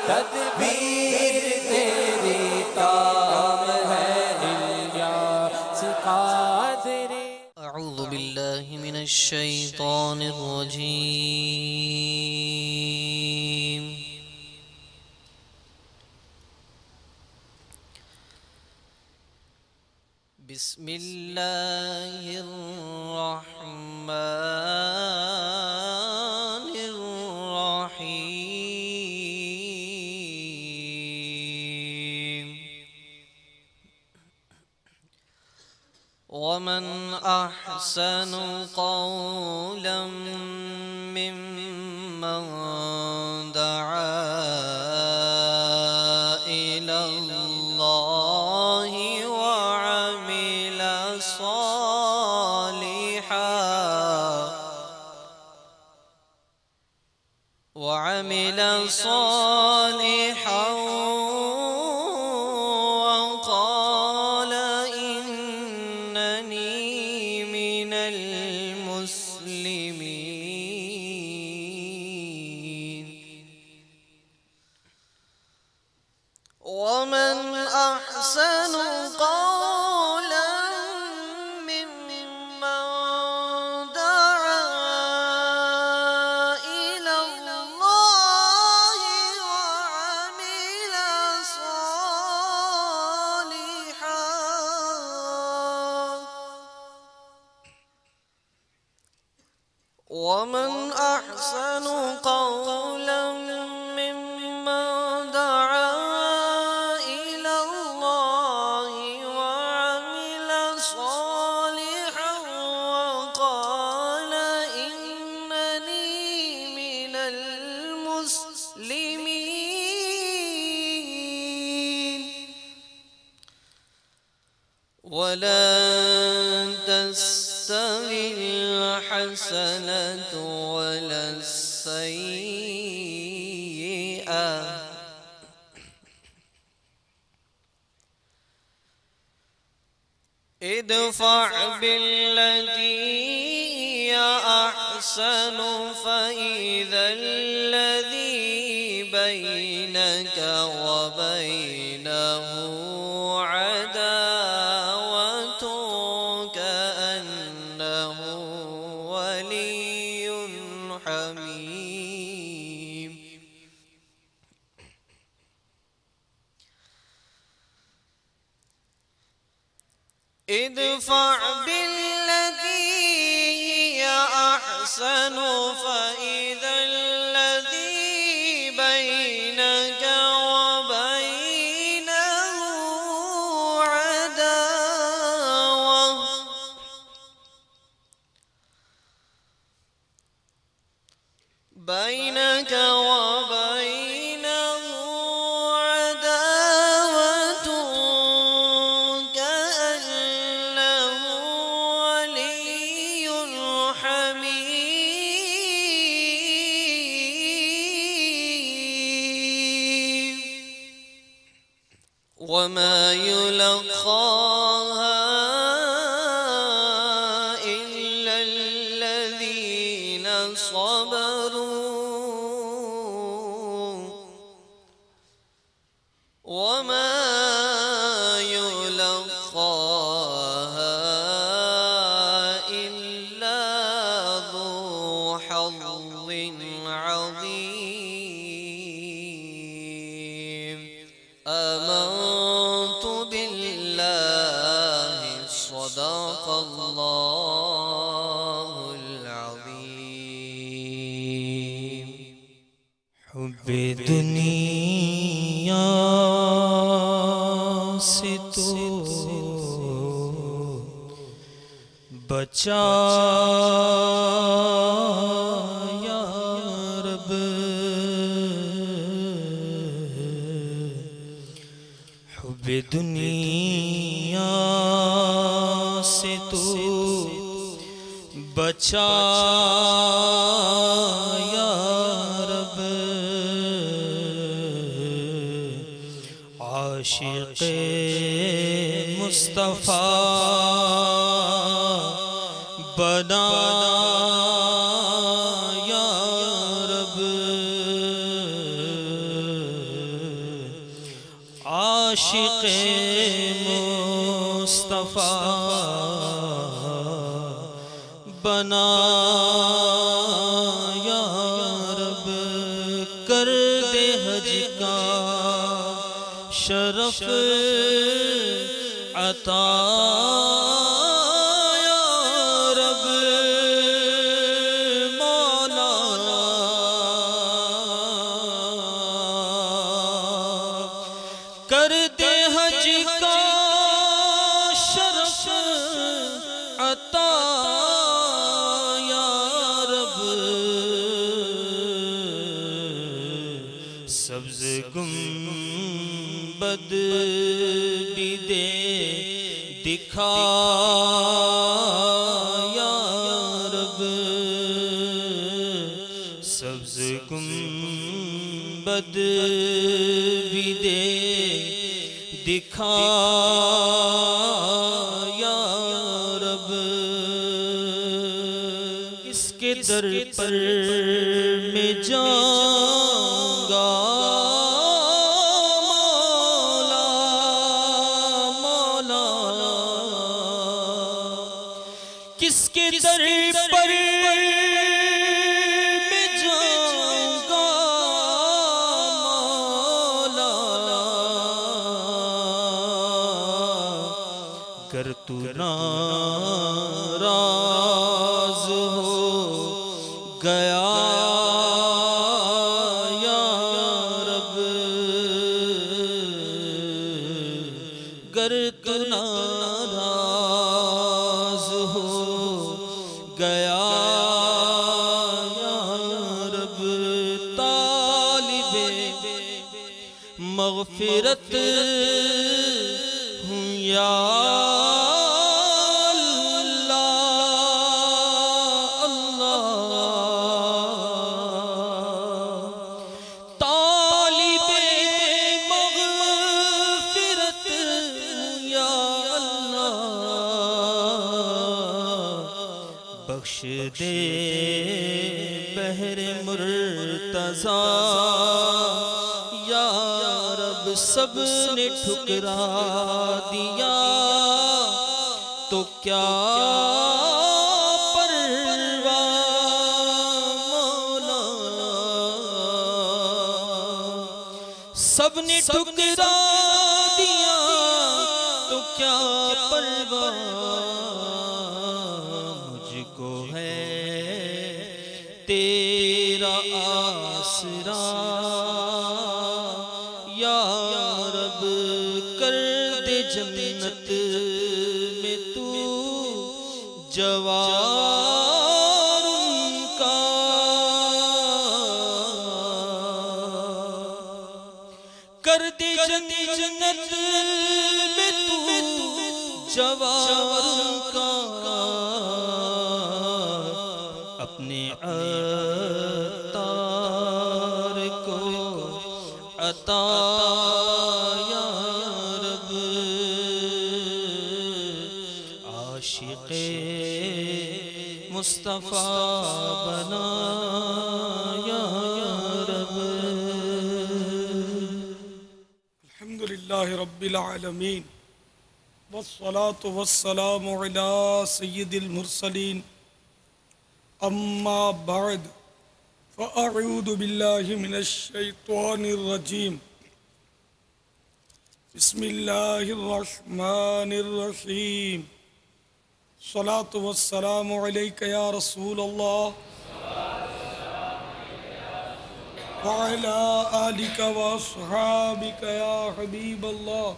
تدبیر تیری کام ہے الیاس قادری۔ اعوذ باللہ من الشیطان الرجیم۔ بسم اللہ الرحمن الرحیم۔ ومن احسن قولا ممن دعا الى اللہ وعمل صالحا وقال إنني من المسلمين۔ ومن أحسن قولا ومن أحسن قولا ممن دعا إلى الله وعمل صالحا وقال إنني من المسلمين۔ ولا تستوي الحسنة ولا السيئة ادفع بالتي هي أحسن فإذا الذي بينك وبينه عداوة كأنه ولي حميم۔ ادفع بالتي هي أحسن فإذا الذي بينك وبينه عداوة كأنه ولي حميم۔ وما يلقاها إلا الذين صبروا وما يلقاها إلا ذو حظ عظيم۔ آمنت بالله صدق الله العظيم۔ حب دنیا سے تو بچا یا رب، حب دنیا سے تو بچا یا رب، عاشق مصطفیٰ بنا یا رب، عاشق مصطفیٰ بنا یا رب، کر دے حج کا شرف عطا یا رب، مولا کر دے حج کا شرف عطا یا رب، سبز گنبد بھی دے دکھا یا رب، سبز گنبد بھی دے دکھا یا رب، کس کے در پر میں جاؤں گا کس کے در پر میں جاؤں گا مولا، گر تو ناراض ہو گیا یا رب، گر تو ناراض ہو گیا یا رب، طالب مغفرت ہوں یا اللہ، طالب مغفرت ہوں یا بخش دے بحر مرتضیٰ یا رب، سب نے ٹھکرا دیا تو کیا پرواہ مولا، سب نے ٹھکرا دیا تو کیا پرواہ، کو ہے تیرا آسرا یا رب، کر دے جنت میں تو جوار ان کا، کر دے جنت میں تو جوار ان کا، اپنے عطار کو عطا یا رب، عاشق مصطفیٰ بنا یا رب۔ الحمدللہ رب العالمین، والصلاة والسلام علی سید المرسلین، اما بعد فاعوذ باللہ من الشیطان الرجیم، بسم اللہ الرحمن الرحیم، الصلاة والسلام علیک یا رسول اللہ وعلی آلک واصحابک یا حبیب اللہ،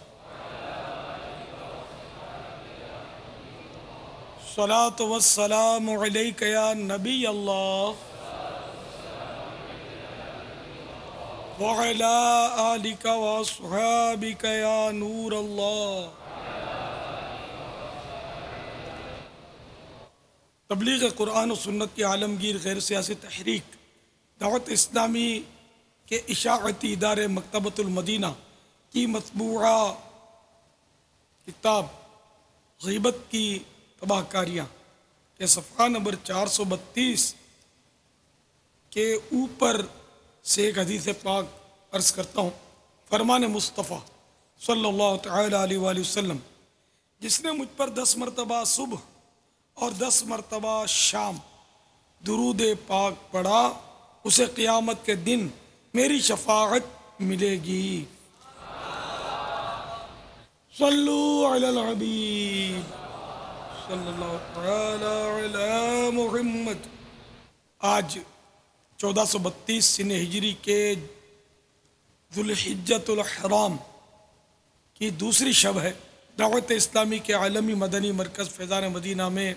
الصلاة والسلام علیک یا نبی اللہ وعلی آلک واصحابک یا نور اللہ۔ تبلیغ قرآن و سنت کی عالمگیر غیر سیاسی تحریک دعوت اسلامی کے اشاعتی ادارے مکتبۃ المدینہ کی مطبوعہ کتاب غیبت کی تباہ کاریاں کے صفحہ نمبر 432 کے اوپر سے ایک حدیث پاک عرض کرتا ہوں۔ فرمان مصطفیٰ صلی اللہ تعالی علیہ وآلہ وسلم، جس نے مجھ پر 10 مرتبہ صبح اور 10 مرتبہ شام درود پاک پڑھا، اسے قیامت کے دن میری شفاعت ملے گی۔ صلو علی الحبیب صلی اللہ تعالی علی محمد۔ آج 1432 سن ہجری کے ذوالحجۃ الحرام کی دوسری شب ہے۔ دعوت اسلامی کے عالمی مدنی مرکز فیضان مدینہ میں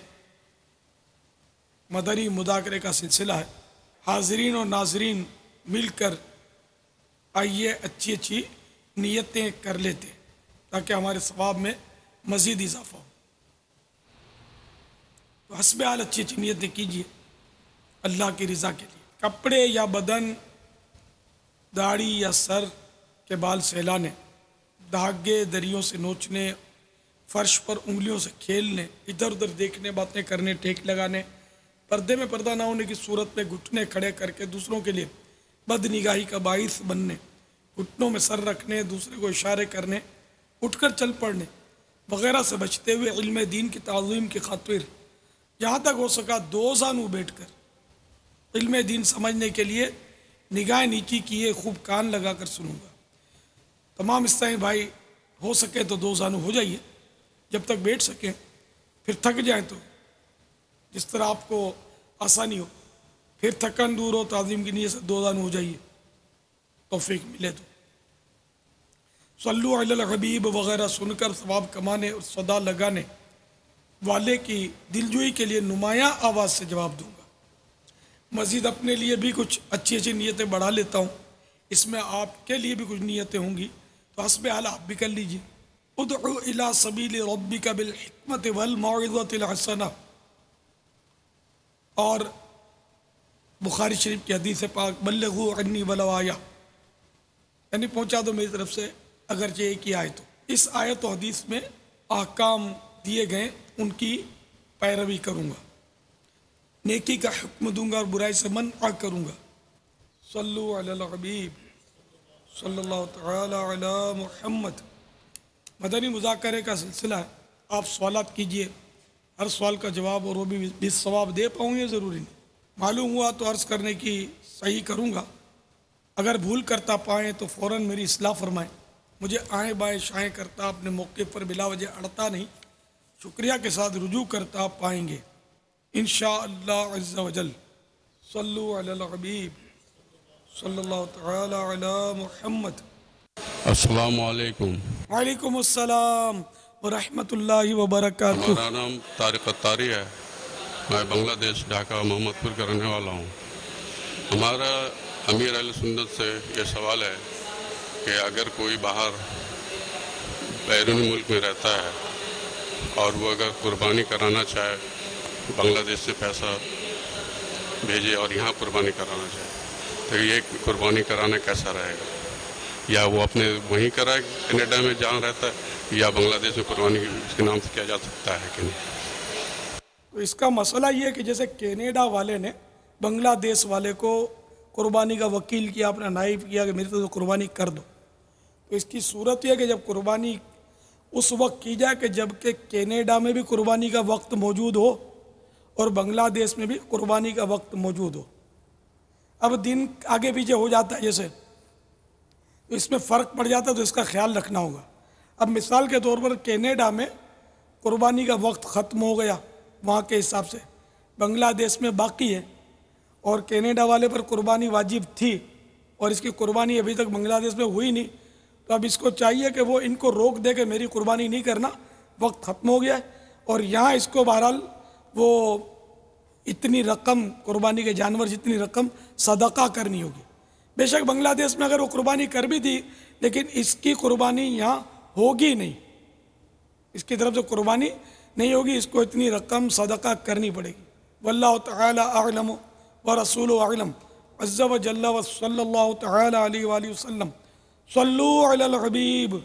مدنی مذاکرے کا سلسلہ ہے۔ حاضرین اور ناظرین مل کر آئیے اچھی اچھی نیتیں کر لیتے تاکہ ہمارے ثواب میں مزید اضافہ ہو۔ تو حسب حال اچھی اچھی نیتیں کیجیے اللہ کی رضا کے لیے۔ کپڑے یا بدن، داڑھی یا سر کے بال سہلانے، دھاگے دریوں سے نوچنے، فرش پر انگلیوں سے کھیلنے، ادھر ادھر دیکھنے، باتیں کرنے، ٹیک لگانے، پردے میں پردہ نہ ہونے کی صورت میں گھٹنے کھڑے کر کے دوسروں کے لیے بد نگاہی کا باعث بننے، گھٹنوں میں سر رکھنے، دوسرے کو اشارے کرنے، اٹھ کر چل پڑنے وغیرہ سے بچتے ہوئے علم دین کی تعظیم کی خاطر جہاں تک ہو سکا دو زانو بیٹھ کر علم دین سمجھنے کے لیے نگاہ نیچی کیے خوب کان لگا کر سنوں گا۔ تمام اسلامی بھائی ہو سکے تو دو زانو ہو جائیے جب تک بیٹھ سکیں، پھر تھک جائیں تو جس طرح آپ کو آسانی ہو، پھر تھکن دور ہو تعظیم کی نیت سے دو زانو ہو جائیے، توفیق ملے تو۔ صلو علی الحبیب وغیرہ سن کر ثواب کمانے اور صدا لگانے والے کی دلجوئی کے لیے نمایاں آواز سے جواب دوں گا۔ مزید اپنے لیے بھی کچھ اچھی اچھی نیتیں بڑھا لیتا ہوں، اس میں آپ کے لیے بھی کچھ نیتیں ہوں گی، تو حسب حال آپ بھی کر لیجیے۔ ادعو الی سبیل ربک بالحکمت والموعظۃ الحسنہ، اور بخاری شریف کی حدیث پاک بلغوا عنی ولو آیہ، یعنی پہنچا دو میری طرف سے اگرچہ ایک ہی آیت ہو۔ اس آیت و حدیث میں احکام دیے گئے ان کی پیروی کروں گا، نیکی کا حکم دوں گا اور برائی سے منع کروں گا۔ صلو علی الحبیب صلی اللہ تعالی علی محمد۔ مدنی مذاکرے کا سلسلہ ہے، آپ سوالات کیجئے، ہر سوال کا جواب اور وہ بھی ثواب دے پاؤں یہ ضروری نہیں، معلوم ہوا تو عرض کرنے کی صحیح کروں گا، اگر بھول کرتا پائیں تو فوراً میری اصلاح فرمائیں، مجھے آئیں بائیں شائیں کرتا اپنے موقع پر بلا وجہ اڑتا نہیں، شکریہ کے ساتھ رجوع کرتا پائیں گے انشاءاللہ عز و جل۔ صلو علی الحبیب صلی اللہ تعالی علی محمد۔ السلام علیکم۔ وعلیکم السلام ورحمۃ اللہ وبرکاتہ۔ ہمارا نام طارق اتاری ہے، میں بنگلہ دیش ڈھاکہ محمد پور کا رہنے والا ہوں۔ ہمارا امیر اہل سنت سے یہ سوال ہے کہ اگر کوئی باہر بیرونی ملک میں رہتا ہے اور وہ اگر قربانی کرانا چاہے، بنگلہ دیش سے پیسہ بھیجے اور یہاں قربانی کرانا چاہے تو یہ قربانی کرانا کیسا رہے گا؟ یا وہ اپنے وہیں کرائے کینیڈا میں جہاں رہتا ہے، یا بنگلہ دیش میں قربانی اس کے نام سے کیا جا سکتا ہے کہ نہیں؟ تو اس کا مسئلہ یہ ہے کہ جیسے کینیڈا والے نے بنگلہ دیش والے کو قربانی کا وکیل کیا، اپنا نائب کیا کہ میری تو قربانی کر دو، تو اس کی صورت یہ ہے کہ جب قربانی اس وقت کی جائے کہ جب کہ کینیڈا میں بھی قربانی کا وقت موجود ہو اور بنگلہ دیش میں بھی قربانی کا وقت موجود ہو۔ اب دن آگے پیچھے ہو جاتا ہے جیسے، تو اس میں فرق پڑ جاتا ہے، تو اس کا خیال رکھنا ہوگا۔ اب مثال کے طور پر کینیڈا میں قربانی کا وقت ختم ہو گیا وہاں کے حساب سے، بنگلہ دیش میں باقی ہے، اور کینیڈا والے پر قربانی واجب تھی اور اس کی قربانی ابھی تک بنگلہ دیش میں ہوئی نہیں، تو اب اس کو چاہیے کہ وہ ان کو روک دے کہ میری قربانی نہیں کرنا، وقت ختم ہو گیا ہے، اور یہاں اس کو بہرحال وہ اتنی رقم قربانی کے جانور جتنی رقم صدقہ کرنی ہوگی۔ بے شک بنگلہ دیش میں اگر وہ قربانی کر بھی دی لیکن اس کی قربانی یہاں ہوگی نہیں، اس کی طرف سے قربانی نہیں ہوگی، اس کو اتنی رقم صدقہ کرنی پڑے گی۔ واللہ تعالی اعلم ورسول اعلم عز و جل وصلی اللہ تعالی علیہ وآلہ وسلم۔ صلو علی الحبیب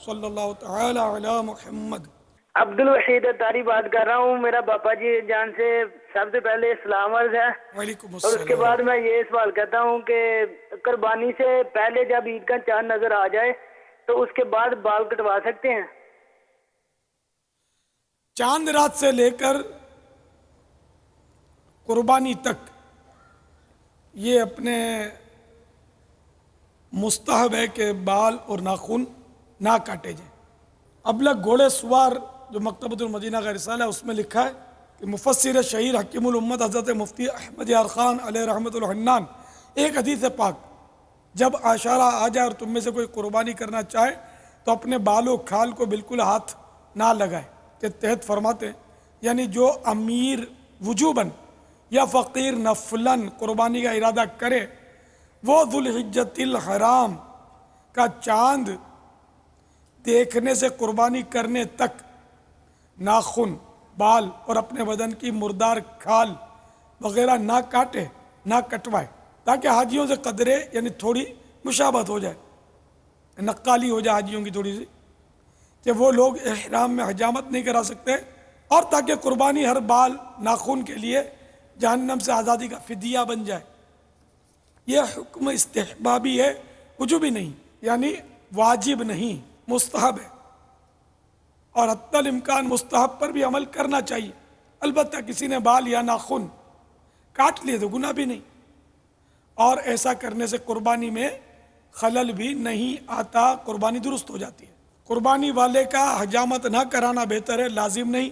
صلی اللہ تعالی علی محمد۔ عبد الوحید اتاری بات کر رہا ہوں، میرا باپا جی جان سے سب سے پہلے اسلام عرض ہے، وعلیکم اور اس کے السلام۔ بعد میں یہ سوال کرتا ہوں کہ قربانی سے پہلے جب عید کا چاند نظر آ جائے تو اس کے بعد بال کٹوا سکتے ہیں؟ چاند رات سے لے کر قربانی تک یہ اپنے مستحب ہے کہ بال اور ناخن نہ کاٹے جائیں۔ ابلغ گھوڑے سوار جو مکتبۃ المدینہ کا رسالہ ہے اس میں لکھا ہے کہ مفسر شہیر حکیم الامت حضرت مفتی احمد یار خان علیہ رحمۃ الحنان ایک حدیث پاک جب عاشورہ آ جائے اور تم میں سے کوئی قربانی کرنا چاہے تو اپنے بال و کھال کو بالکل ہاتھ نہ لگائے کے تحت فرماتے ہیں یعنی جو امیر وجوباً یا فقیر نفلاً قربانی کا ارادہ کرے وہ ذوالحجۃ الحرام کا چاند دیکھنے سے قربانی کرنے تک ناخن بال اور اپنے بدن کی مردار کھال وغیرہ نہ کاٹے نہ کٹوائے تاکہ حاجیوں سے قدرے یعنی تھوڑی مشابہت ہو جائے، نقالی ہو جائے حاجیوں کی تھوڑی سی، کہ وہ لوگ احرام میں حجامت نہیں کرا سکتے، اور تاکہ قربانی ہر بال ناخن کے لیے جہنم سے آزادی کا فدیہ بن جائے۔ یہ حکم استحبابی ہے، وجوبی نہیں، یعنی واجب نہیں، مستحب ہے، اور حتی الامکان مستحب پر بھی عمل کرنا چاہیے۔ البتہ کسی نے بال یا ناخن کاٹ لیے تو گناہ بھی نہیں، اور ایسا کرنے سے قربانی میں خلل بھی نہیں آتا، قربانی درست ہو جاتی ہے۔ قربانی والے کا حجامت نہ کرانا بہتر ہے، لازم نہیں۔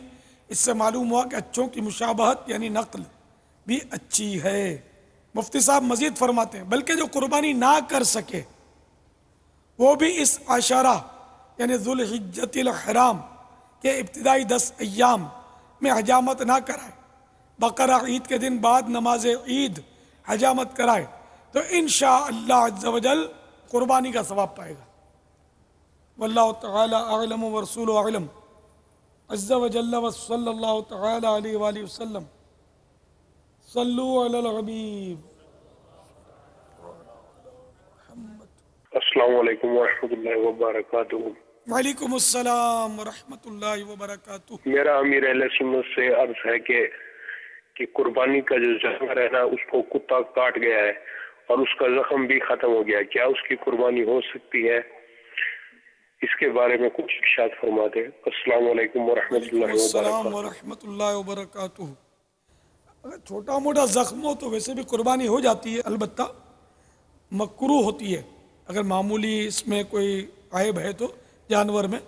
اس سے معلوم ہوا کہ اچھوں کی مشابہت یعنی نقل بھی اچھی ہے۔ مفتی صاحب مزید فرماتے ہیں بلکہ جو قربانی نہ کر سکے وہ بھی اس عشرہ یعنی ذوالحجۃ الحرام کے ابتدائی 10 ایام میں حجامت نہ کرائے، بقرہ عید کے دن بعد نماز عید حجامت کرائے تو انشاءاللہ عز و جل قربانی کا ثواب پائے گا۔ واللہ تعالی اعلم ورسول اعلم عز و جل وصلی اللہ تعالی علیہ وآلہ وسلم۔ صلو علی الحبیب۔ السلام علیکم ورحمۃ اللہ وبرکاتہ۔ وعلیکم السلام ورحمۃ اللہ وبرکاتہ۔ میرا امیر اہل سنت سے عرض ہے کہ قربانی کا جو جانور ہے نا اس کو کتا کاٹ گیا ہے اور اس کا زخم بھی ختم ہو گیا، کیا اس کی قربانی ہو سکتی ہے؟ اس کے بارے میں کچھ ارشاد فرما دیں۔ السلام علیکم ورحمۃ اللہ السلام وبرکاتہ۔ ورحمۃ اللہ وبرکاتہ۔ اگر چھوٹا موٹا زخم ہو تو ویسے بھی قربانی ہو جاتی ہے، البتہ مکروہ ہوتی ہے اگر معمولی اس میں کوئی عیب ہے تو جانور میں،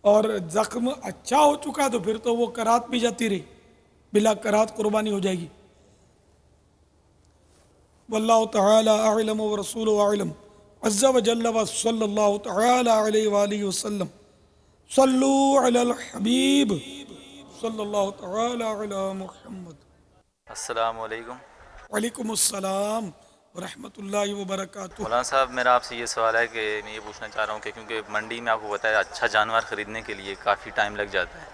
اور زخم اچھا ہو چکا تو پھر تو وہ کرات بھی جاتی رہی، بلا کرات قربانی ہو جائے گی۔ واللہ تعالی اعلم ورسول اعلم عز و جل وصلی اللہ تعالی علیہ وآلہ وسلم۔ صلو علی الحبیب صلی اللہ تعالی علی محمد۔ السلام علیکم۔ وعلیکم السلام ورحمۃ اللہ وبرکاتہ۔ مولانا صاحب میرا آپ سے یہ سوال ہے کہ میں یہ پوچھنا چاہ رہا ہوں کہ کیونکہ منڈی میں آپ کو بتایا اچھا جانور خریدنے کے لیے کافی ٹائم لگ جاتا ہے،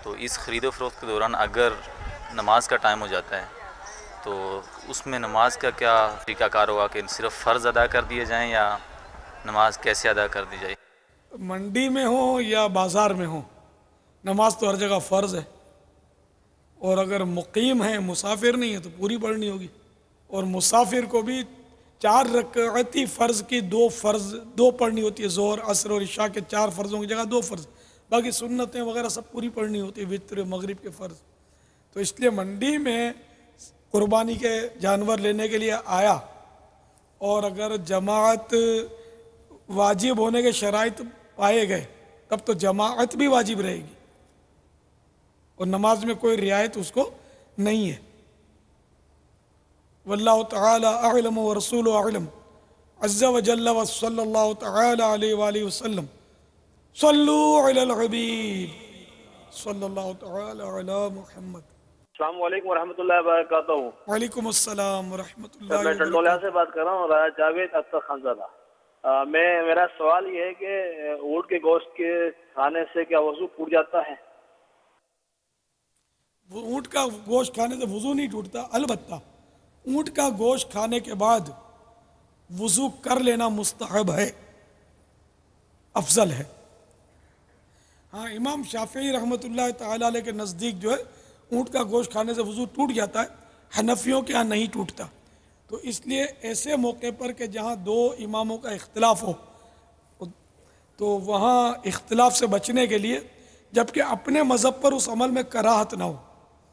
تو اس خرید و فروخت کے دوران اگر نماز کا ٹائم ہو جاتا ہے تو اس میں نماز کا کیا طریقہ کار ہوگا کہ صرف فرض ادا کر دیے جائیں یا نماز کیسے ادا کر دی جائے؟ منڈی میں ہو یا بازار میں ہو نماز تو ہر جگہ فرض ہے، اور اگر مقیم ہے مسافر نہیں ہے تو پوری پڑھنی ہوگی، اور مسافر کو بھی 4 رکعتی فرض کی 2 پڑھنی ہوتی ہے، ظہر عصر اور عشاء کے 4 فرضوں کی جگہ 2 فرض، باقی سنتیں وغیرہ سب پوری پڑھنی ہوتی ہے، وتر مغرب کے فرض۔ تو اس لیے منڈی میں قربانی کے جانور لینے کے لیے آیا اور اگر جماعت واجب ہونے کے شرائط پائے گئے تب تو جماعت بھی واجب رہے گی، اور نماز میں کوئی رعایت اس کو نہیں ہے۔ واللہ تعالی اعلم ورسول اعلم عز و جل وصلی اللہ تعالی علیہ وآلہ وسلم۔ صلو علی الحبیب صلی اللہ تعالی علی محمد۔ السلام علیکم ورحمۃ اللہ وبرکاتہ۔ وعلیکم السلام ورحمۃ اللہ میں ٹنڈولیا سے بات کر رہا ہوں، راجہ جاوید اختر خانزادہ۔ میرا سوال یہ ہے کہ اونٹ کے گوشت کے کھانے سے کیا وضو ٹوٹ جاتا ہے؟ اونٹ کا گوشت کھانے سے وضو نہیں ٹوٹتا، البتہ اونٹ کا گوشت کھانے کے بعد وضو کر لینا مستحب ہے، افضل ہے۔ ہاں امام شافعی رحمۃ اللہ تعالی علیہ کے نزدیک جو ہے اونٹ کا گوشت کھانے سے وضو ٹوٹ جاتا ہے، حنفیوں کے ہاں نہیں ٹوٹتا، تو اس لیے ایسے موقع پر کہ جہاں دو اماموں کا اختلاف ہو تو وہاں اختلاف سے بچنے کے لیے جبکہ اپنے مذہب پر اس عمل میں کراہت نہ ہو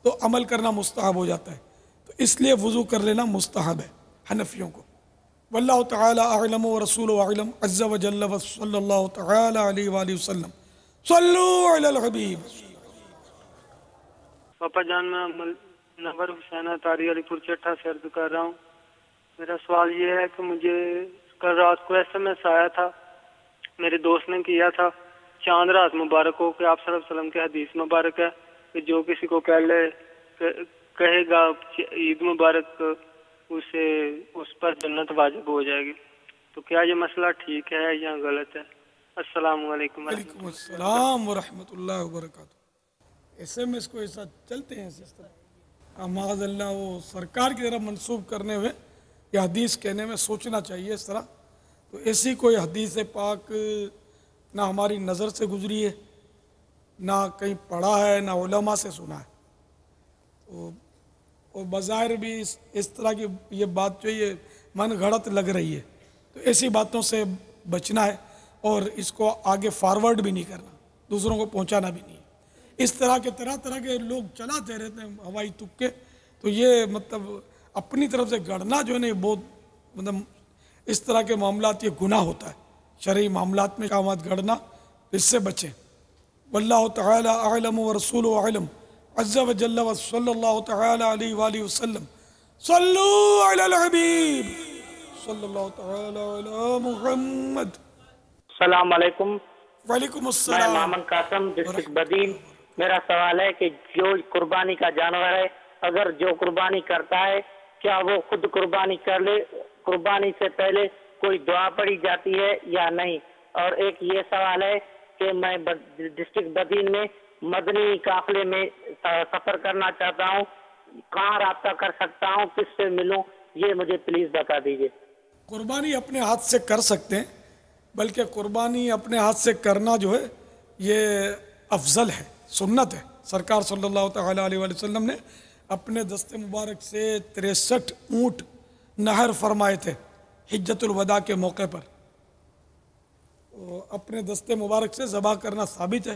تو عمل کرنا مستحب ہو جاتا ہے، تو اس لیے وضو کر لینا مستحب ہے حنفیوں کو۔ واللہ تعالی اعلم ورسولہ اعلم عز وجل وصلی اللہ تعالی علیہ وآلہ وسلم صلو علی الحبیب۔ پاپا جان، میں نور حسینہ تاری علی پور چٹھا سے عرض کر رہا ہوں۔ میرا سوال یہ ہے کہ مجھے کل رات کو ایس ایم ایس آیا تھا، میرے دوست نے کیا تھا، چاند رات مبارک ہو کہ آپ صلی اللہ علیہ وسلم کے حدیث مبارک ہے کہ جو کسی کو کہے گا عید مبارک اسے اس پر جنت واجب ہو جائے گی، تو کیا یہ مسئلہ ٹھیک ہے یا غلط ہے؟ السلام علیکم۔ وعلیکم السلام ورحمۃ اللہ وبرکاتہ۔ ایس ایم ایس کو ایسا چلتے ہیں اس طرح، معاذ اللہ وہ سرکار کی طرف منسوب کرنے ہوئے یا حدیث کہنے میں سوچنا چاہیے اس طرح۔ تو ایسی کوئی حدیث پاک نہ ہماری نظر سے گزری ہے، نہ کہیں پڑھا ہے، نہ علماء سے سنا ہے، تو بظاہر بھی اس طرح کی یہ بات جو یہ من گھڑت لگ رہی ہے، تو ایسی باتوں سے بچنا ہے اور اس کو آگے فارورڈ بھی نہیں کرنا، دوسروں کو پہنچانا بھی نہیں ہے۔ اس طرح کے طرح کے لوگ چلاتے رہتے ہیں ہوائی تکے، تو یہ مطلب اپنی طرف سے گڑنا جو ہے نا یہ بہت مطلب اس طرح کے معاملات یہ گناہ ہوتا ہے، شرعی معاملات میں احکامات گڑنا، اس سے بچیں۔ واللہ تعالی اعلم ورسولہ اعلم عز وجل وصلی اللہ تعالی علیہ وآلہ وسلم صلو علی الحبیب صلی اللہ تعالی علی محمد۔ السلام علیکم۔ وعلیکم میں السلام۔ مامن قاسم ڈسٹرکٹ بدین۔ میرا سوال ہے کہ جو قربانی کا جانور ہے اگر جو قربانی کرتا ہے کیا وہ خود قربانی کر لے، قربانی سے پہلے کوئی دعا پڑھی جاتی ہے یا نہیں؟ اور ایک یہ سوال ہے کہ میں ڈسٹرکٹ بدین میں مدنی قافلے میں سفر کرنا چاہتا ہوں، کہاں رابطہ کر سکتا ہوں، کس سے ملوں، یہ مجھے پلیز بتا دیجیے۔ قربانی اپنے ہاتھ سے کر سکتے ہیں، بلکہ قربانی اپنے ہاتھ سے کرنا جو ہے یہ افضل ہے، سنت ہے۔ سرکار صلی اللہ تعالی علیہ وآلہ وسلم نے اپنے دست مبارک سے 63 اونٹ نہر فرمائے تھے حجت الوداع کے موقع پر، اپنے دست مبارک سے ذبح کرنا ثابت ہے،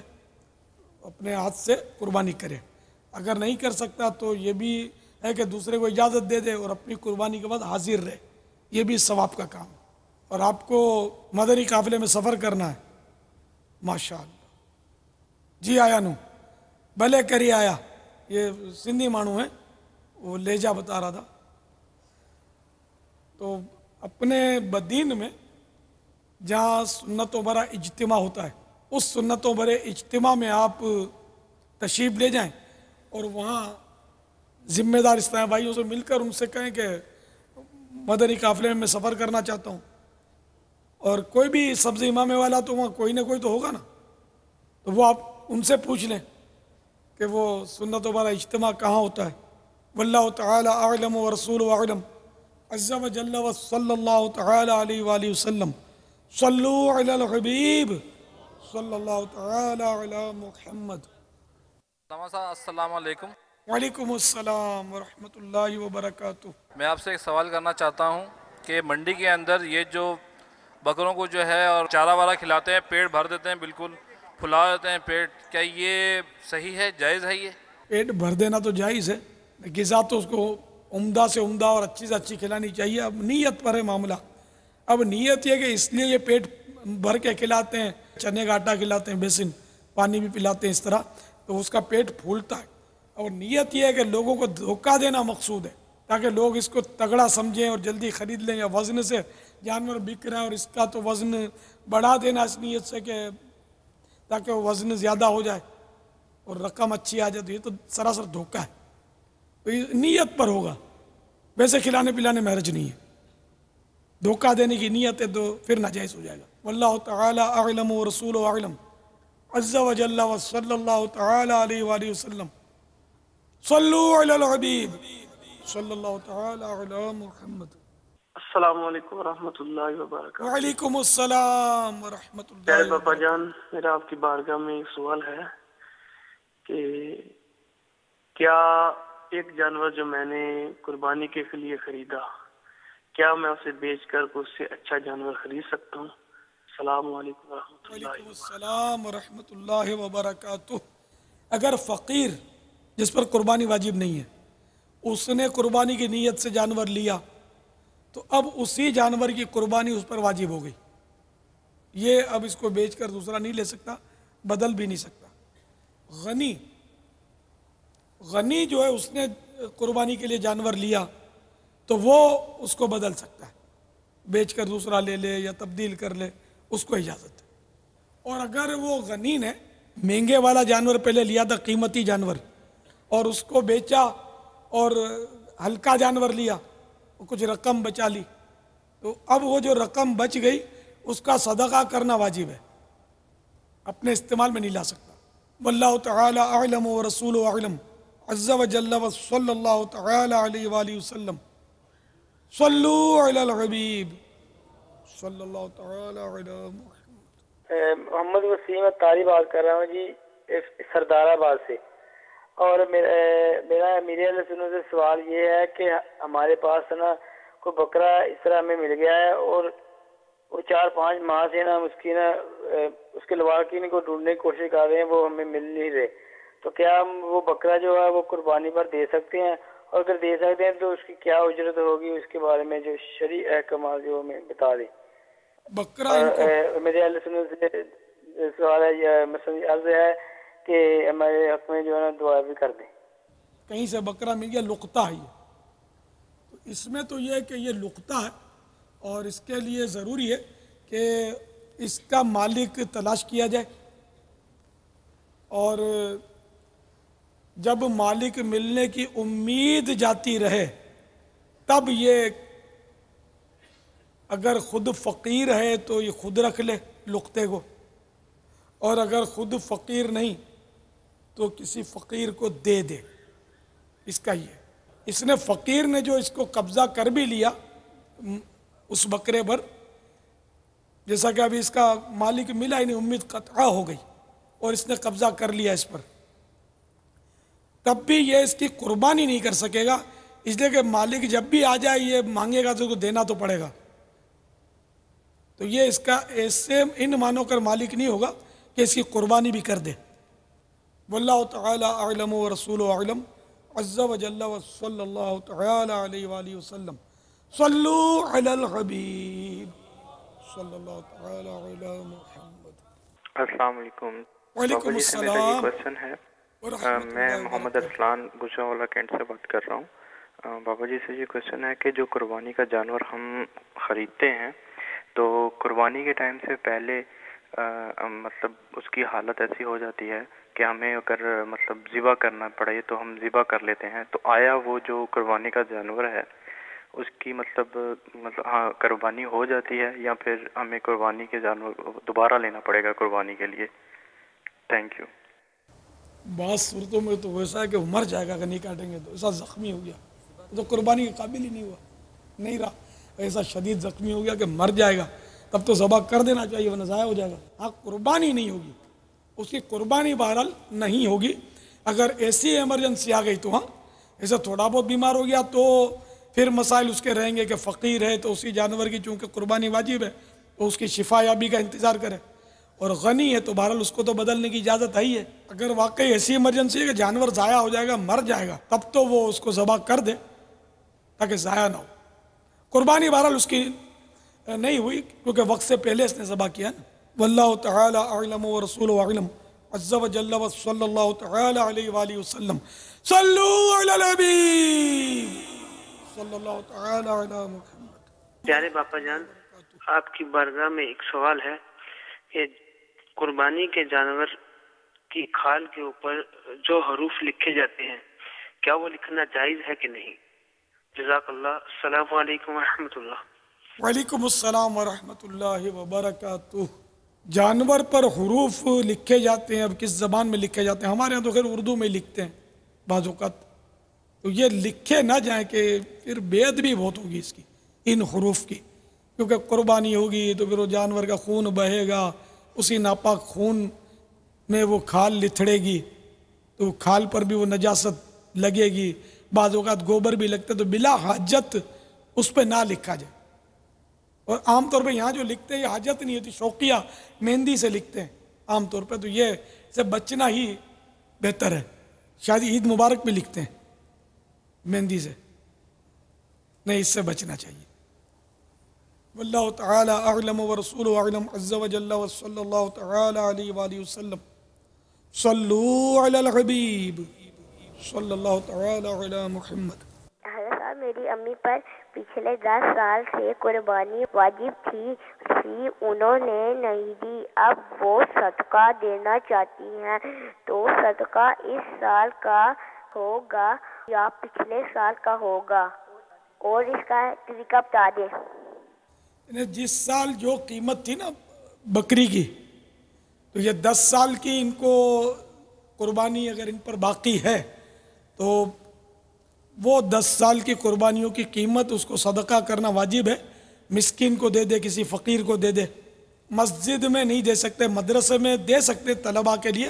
اپنے ہاتھ سے قربانی کرے۔ اگر نہیں کر سکتا تو یہ بھی ہے کہ دوسرے کو اجازت دے دے اور اپنی قربانی کے بعد حاضر رہے، یہ بھی ثواب کا کام ہے۔ اور آپ کو مدنی قافلے میں سفر کرنا ہے، ماشاءاللہ جی آیا نو بھلے کری آیا، یہ سندھی مانو ہیں، وہ لہجہ بتا رہا تھا۔ تو اپنے بدین میں جہاں سنتوں بھرا اجتماع ہوتا ہے اس سنتوں بھرے اجتماع میں آپ تشریف لے جائیں اور وہاں ذمہ دار اسلامی بھائیوں سے مل کر ان سے کہیں کہ مدنی قافلے میں میں سفر کرنا چاہتا ہوں، اور کوئی بھی سبز امامے والا تو وہاں کوئی نہ کوئی تو ہوگا نا، تو وہ آپ ان سے پوچھ لیں کہ وہ سنتوں بھرا اجتماع کہاں ہوتا ہے۔ واللہ تعالی اعلم ورسولہ اعلم عز وجل وصلی اللہ تعالی علیہ وآلہ وسلم صلو علی الحبیب صلی اللہ تعالی علی محمد۔ السلام علیکم۔ وعلیکم السلام ورحمۃ اللہ وبرکاتہ۔ میں آپ سے ایک سوال کرنا چاہتا ہوں کہ منڈی کے اندر یہ جو بکروں کو جو ہے اور چارہ وارہ کھلاتے ہیں، پیٹ بھر دیتے ہیں، بالکل پھلا دیتے ہیں پیٹ، کیا یہ صحیح ہے، جائز ہے؟ یہ پیٹ بھر دینا تو جائز ہے، غذا تو اس کو عمدہ سے عمدہ اور اچھی سے اچھی کھلانی چاہیے۔ اب نیت پر ہے معاملہ، اب نیت یہ کہ اس لیے یہ پیٹ بھر کے کھلاتے ہیں، چنے کا آٹا کھلاتے ہیں، بیسن پانی بھی پلاتے ہیں، اس طرح تو اس کا پیٹ پھولتا ہے۔ اور نیت یہ ہے کہ لوگوں کو دھوکہ دینا مقصود ہے تاکہ لوگ اس کو تگڑا سمجھیں اور جلدی خرید لیں، یا وزن سے جانور بک رہا ہے اور اس کا تو وزن بڑھا دینا اس نیت سے کہ تاکہ وہ وزن زیادہ ہو جائے اور رقم اچھی آ جائے، تو یہ تو سراسر دھوکہ ہے۔ تو یہ نیت پر ہوگا، ویسے کھلانے پلانے میں حرج نہیں ہے، دھوکہ دینے کی نیت ہے تو پھر ناجائز ہو جائے گا۔ واللہ تعالی اعلم ورسولہ اعلم عز وجل وصلی اللہ تعالی علیہ وآلہ وسلم صلو علی الحبیب صلی اللہ تعالی علی محمد۔ السلام علیکم ورحمۃ اللہ وبرکاتہ۔ وعلیکم السلام ورحمۃ اللہ جائے وبرکاتہ۔ بابا جان، میرا آپ کی بارگاہ میں ایک سوال ہے کہ کیا ایک جانور جو میں نے قربانی کے لیے خریدا کیا میں اسے بیچ کر اس سے اچھا جانور خرید سکتا ہوں؟ السلام علیکم ورحمۃ اللہ وعلیکم السلام ورحمۃ اللہ وبرکاتہ۔ اگر فقیر جس پر قربانی واجب نہیں ہے اس نے قربانی کی نیت سے جانور لیا تو اب اسی جانور کی قربانی اس پر واجب ہو گئی، یہ اب اس کو بیچ کر دوسرا نہیں لے سکتا، بدل بھی نہیں سکتا۔ غنی جو ہے اس نے قربانی کے لیے جانور لیا تو وہ اس کو بدل سکتا ہے، بیچ کر دوسرا لے لے یا تبدیل کر لے، اس کو اجازت ہے۔ اور اگر وہ غنی نے مہنگے والا جانور پہلے لیا تھا، قیمتی جانور، اور اس کو بیچا اور ہلکا جانور لیا، کچھ رقم بچا لی، تو اب وہ جو رقم بچ گئی اس کا صدقہ کرنا واجب ہے، اپنے استعمال میں نہیں لا سکتا۔ واللہ تعالی اعلم ورسول اعلم عز وجل وصلی اللہ تعالی علیہ وآلہ وسلم صلو علی الحبیب صلی اللہ تعالی علی محمد۔ محمد وسیم تاری بات کر رہا ہوں جی، سردار آباد سے۔ اور میرا امیر اہل سنت سے سوال یہ ہے کہ ہمارے پاس نا کوئی بکرا اس طرح ہمیں مل گیا ہے اور وہ 4-5 ماہ سے نا اس کی نا اس کے لواحقین کو ڈھونڈنے کی کوشش کر رہے ہیں، وہ ہمیں مل نہیں رہے، تو کیا ہم وہ بکرا جو ہے وہ قربانی پر دے سکتے ہیں؟ اور اگر دے سکتے ہیں تو اس کی کیا اجرت ہوگی، اس کے بارے میں جو شرعی احکامات جو ہمیں بتا دیں۔ بکرا میرے اہل سنت سے سوال ہے، مثلا عرض ہے کہ ہمارے حق میں جو ہے نا دعا بھی کر دیں۔ کہیں سے بکرا مل گیا، لقطہ ہے یہ، تو اس میں تو یہ ہے کہ یہ لقطہ ہے اور اس کے لیے ضروری ہے کہ اس کا مالک تلاش کیا جائے، اور جب مالک ملنے کی امید جاتی رہے تب یہ، اگر خود فقیر ہے تو یہ خود رکھ لے لقطے کو، اور اگر خود فقیر نہیں تو کسی فقیر کو دے دے۔ اس کا یہ، اس نے فقیر نے جو اس کو قبضہ کر بھی لیا اس بکرے پر، جیسا کہ ابھی اس کا مالک ملا ہی نہیں، امید قطع ہو گئی اور اس نے قبضہ کر لیا اس پر، تب بھی یہ اس کی قربانی نہیں کر سکے گا، اس لیے کہ مالک جب بھی آ جائے یہ مانگے گا تو اس کو دینا تو پڑے گا، تو یہ اس کا ایسے ان مانو کر مالک نہیں ہوگا کہ اس کی قربانی بھی کر دے۔ واللہ تعالی اعلم ورسول اعلم عز وجل وصلی اللہ تعالی علیہ وآلہ وسلم صلو علی الحبیب صلی اللہ تعالی علی محمد۔ السلام علیکم۔ وعلیکم السلام۔ کوشچن ہے، میں محمد ارسلان گجرانوالہ کینٹ سے بات کر رہا ہوں۔ بابا جی سے یہ کوشچن ہے کہ جو قربانی کا جانور ہم خریدتے ہیں تو قربانی کے ٹائم سے پہلے مطلب اس کی حالت ایسی ہو جاتی ہے کہ ہمیں اگر مطلب ذبح کرنا پڑے تو ہم ذبح کر لیتے ہیں، تو آیا وہ جو قربانی کا جانور ہے اس کی مطلب ہاں قربانی ہو جاتی ہے یا پھر ہمیں قربانی کے جانور دوبارہ لینا پڑے گا قربانی کے لیے؟ Thank you. بعض صورتوں میں تو ویسا ہے کہ وہ مر جائے گا اگر نہیں کاٹیں گے تو، ایسا زخمی ہو گیا تو قربانی کے قابل ہی نہیں ہوا، نہیں رہا، ایسا شدید زخمی ہو گیا کہ مر جائے گا، تب تو ذبح کر دینا چاہیے ورنہ ضائع ہو جائے گا۔ ہاں قربانی نہیں ہوگی، اس کی قربانی بہرحال نہیں ہوگی۔ اگر ایسی ایمرجنسی آ گئی تو ہاں، ایسا تھوڑا بہت بیمار ہو گیا تو پھر مسائل اس کے رہیں گے کہ فقیر ہے تو اسی جانور کی چونکہ قربانی واجب ہے تو اس کی شفا یابی کا انتظار کرے، اور غنی ہے تو بہرحال اس کو تو بدلنے کی اجازت ہے ہی ہے۔ اگر واقعی ایسی ایمرجنسی ہے کہ جانور ضائع ہو جائے گا، مر جائے گا، تب تو وہ اس کو ذبح کر دے تاکہ ضائع نہ ہو۔ قربانی بہرحال اس کی نہیں ہوئی کیونکہ وقت سے پہلے اس نے ذبح کیا نا۔ واللہ تعالی اعلم ورسول اعلم عز وجل وصلی اللہ تعالی علیہ وآلہ وسلم صلو علی الحبیب صلی اللہ تعالی علی محمد۔ پیارے باپا جان، آپ کی بارگاہ میں ایک سوال ہے کہ قربانی کے جانور کی کھال کے اوپر جو حروف لکھے جاتے ہیں کیا وہ لکھنا جائز ہے کہ نہیں؟ جزاک اللہ۔ السلام علیکم ورحمۃ اللہ۔ وعلیکم السلام ورحمۃ اللہ وبرکاتہ۔ جانور پر حروف لکھے جاتے ہیں، اب کس زبان میں لکھے جاتے ہیں؟ ہمارے ہاں تو خیر اردو میں لکھتے ہیں بعض اوقات، تو یہ لکھے نہ جائیں کہ پھر بید بھی بہت ہوگی اس کی، ان حروف کی، کیونکہ قربانی ہوگی تو پھر وہ جانور کا خون بہے گا، اسی ناپاک خون میں وہ کھال لتھڑے گی تو کھال پر بھی وہ نجاست لگے گی، بعض اوقات گوبر بھی لگتا ہے، تو بلا حاجت اس پہ نہ لکھا جائے. اور عام طور پہ یہاں جو لکھتے ہیں یہ حاجت نہیں ہوتی, شوقیہ مہندی سے لکھتے ہیں عام طور پہ, تو یہ سے بچنا ہی بہتر ہے. شاید عید مبارک بھی لکھتے ہیں مہندی سے, نہیں, اس سے بچنا چاہیے. واللہ تعالی اعلم ورسولہ اعلم عز وجل وصلی اللہ تعالی علیہ وآلہ وسلم. صلو علی الحبیب صلی اللہ تعالی علی محمد. حضرت صاحب میری امی پر پچھلے 10 سال سے قربانی واجب تھی, انہوں نے نہیں دی, اب وہ صدقہ دینا چاہتی ہیں, تو صدقہ اس سال کا ہوگا یا پچھلے سال کا ہوگا, اور اس کا طریقہ بتا دیں. جس سال جو قیمت تھی نا بکری کی, تو یہ 10 سال کی ان کو قربانی اگر ان پر باقی ہے تو وہ 10 سال کی قربانیوں کی قیمت اس کو صدقہ کرنا واجب ہے. مسکین کو دے دے, کسی فقیر کو دے دے. مسجد میں نہیں دے سکتے, مدرسے میں دے سکتے طلباء کے لیے,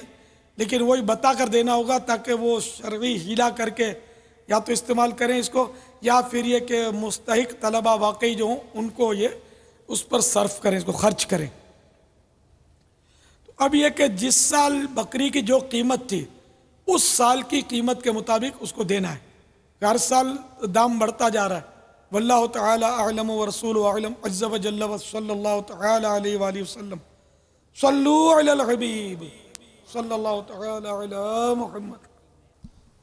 لیکن وہی بتا کر دینا ہوگا تاکہ وہ شرعی ہیلا کر کے یا تو استعمال کریں اس کو, یا پھر یہ کہ مستحق طلباء واقعی جو ہوں ان کو یہ اس پر صرف کریں, اس کو خرچ کریں. تو اب یہ کہ جس سال بکری کی جو قیمت تھی اس سال کی قیمت کے مطابق اس کو دینا ہے. ہر سال دام بڑھتا جا رہا ہے. واللہ تعالی اعلم ورسولہ اعلم عز وجل وصلی اللہ تعالی علیہ وآلہ وسلم. صلو علی الحبیب صلی اللہ تعالی علی محمد.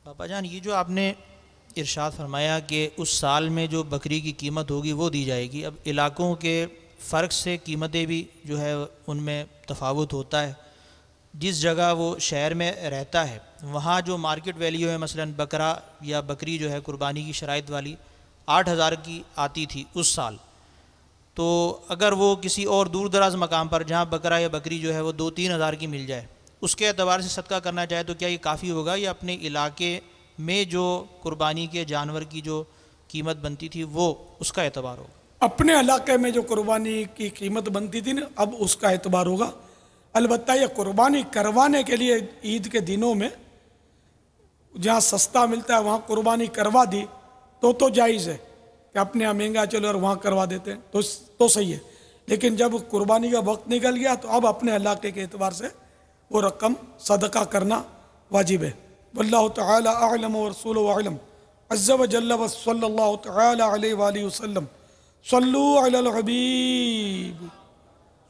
پاپا جان, یہ جو آپ نے ارشاد فرمایا کہ اس سال میں جو بکری کی قیمت ہوگی وہ دی جائے گی, اب علاقوں کے فرق سے قیمتیں بھی جو ہے ان میں تفاوت ہوتا ہے. جس جگہ وہ شہر میں رہتا ہے وہاں جو مارکیٹ ویلیو ہے, مثلا بکرا یا بکری جو ہے قربانی کی شرائط والی 8,000 کی آتی تھی اس سال, تو اگر وہ کسی اور دور دراز مقام پر جہاں بکرا یا بکری جو ہے وہ 2-3 ہزار کی مل جائے, اس کے اعتبار سے صدقہ کرنا چاہے تو کیا یہ کافی ہوگا, یا اپنے علاقے میں جو قربانی کے جانور کی جو قیمت بنتی تھی وہ اس کا اعتبار ہوگا؟ اپنے علاقے میں جو قربانی کی قیمت بنتی تھی نا, اب اس کا اعتبار ہوگا. البتہ یہ قربانی کروانے کے لیے عید کے دنوں میں جہاں سستا ملتا ہے وہاں قربانی کروا دی تو جائز ہے کہ اپنے یہاں مہنگا چلو اور وہاں کروا دیتے ہیں تو صحیح ہے. لیکن جب قربانی کا وقت نکل گیا تو اب اپنے علاقے کے اعتبار سے وہ رقم صدقہ کرنا واجب ہے. واللہ تعالی اعلم ورسولہ اعلم عز وجل وصلی اللہ تعالی علیہ وآلہ وسلم. صلو علی الحبیب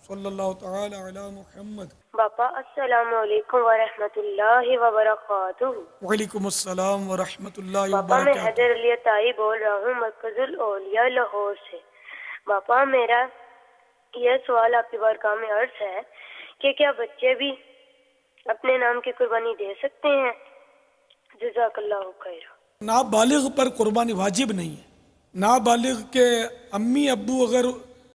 صلی اللہ تعالی علی محمد. باپا السلام علیکم ورحمۃ اللہ وبرکاتہ. وعلیکم السلام ورحمۃ اللہ باپا میں وبرکاتہ. حیدر علی عطائی بول رہا ہوں مرکز الاولیاء لاہور سے. باپا میرا یہ سوال آپ کی بارگاہ میں عرض ہے کہ کیا بچے بھی اپنے نام کی قربانی دے سکتے ہیں؟ جزاک اللہ خیر. نابالغ پر قربانی واجب نہیں ہے. نابالغ کے امی ابو اگر